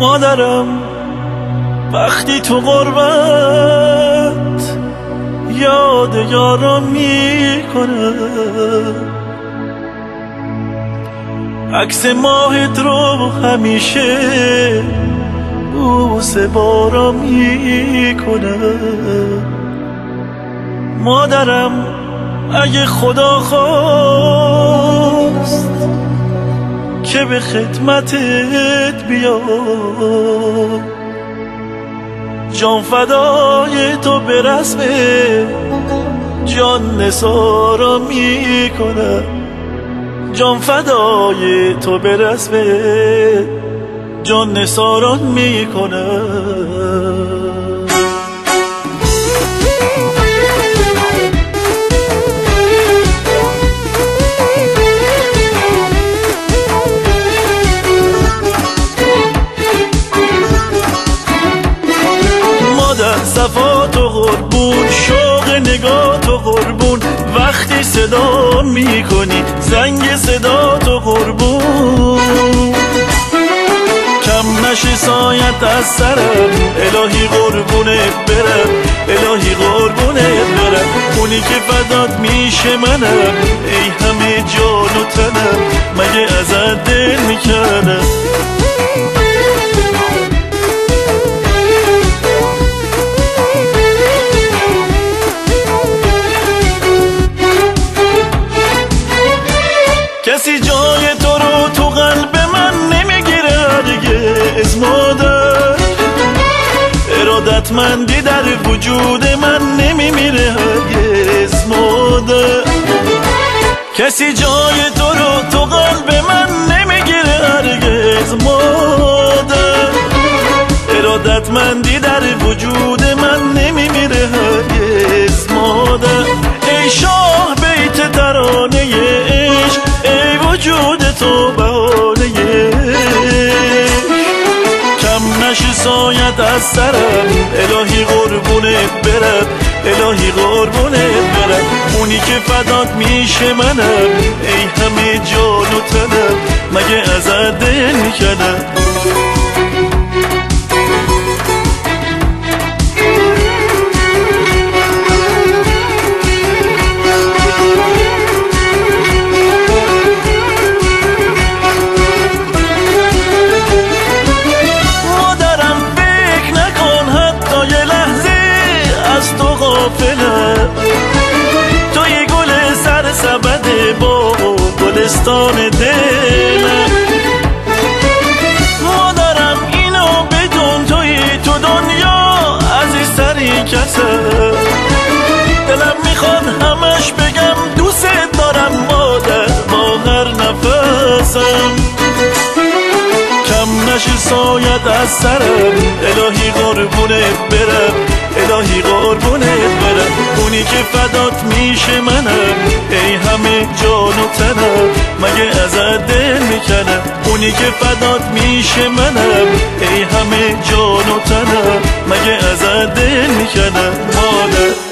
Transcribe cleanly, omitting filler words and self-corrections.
مادرم وقتی تو غربت یاد یارم میکنه، عکس ماهت رو همیشه بوسه بارا میکنه. مادرم اگه خدا خواست که به خدمتت بیام، جان فدای تو به رسم جان نثارا میکنه، جان فدای تو به رسم جان نثارا میکنه. صفا تو قربون، شوق نگاه تو قربون، وقتی صدا میکنی زنگ صدا تو قربون. کم نشه سایت از سرم، الهی قربونت برم، الهی قربونت برم. اونی که فدات میشه منم، ای همه جان و تنم، مگه ازت دل میکنم. کسی جای تو رو تو قلب من نمیگیره هرگز مادر، ارادتمندی در وجود من نمیمیره هرگز مادر. کسی جای تو رو تو قلب من نمیگیره هرگز مادر، ارادتمندی در وجود من نمیمیره هرگز مادر. ای شاه بیت ترانه عشق، ای وجود تو بهانه کم نشه سایت از سرم، الهی قربونت برم، الهی قربونت برم. اونی که فدات میشه منم، ای همه جان و تنم، مگه ازت دل میکنم. توی گل سر سبد با گلستان دلم، مادرم اینو بدون توی تو دنیا عزیزترین کسم. دلم میخواد همش بگم دوست دارم مادر با هر نفسم. کم نشه سایت از سرم، الهی قربونت برم، الهی قربونت برم. اونی که فدات میشه منم، ای همه جان و تنم، مگه ازت دل میکنم. اونی که فدات میشه منم، ای همه جان و تنم، مگه ازت دل میکنم مادر.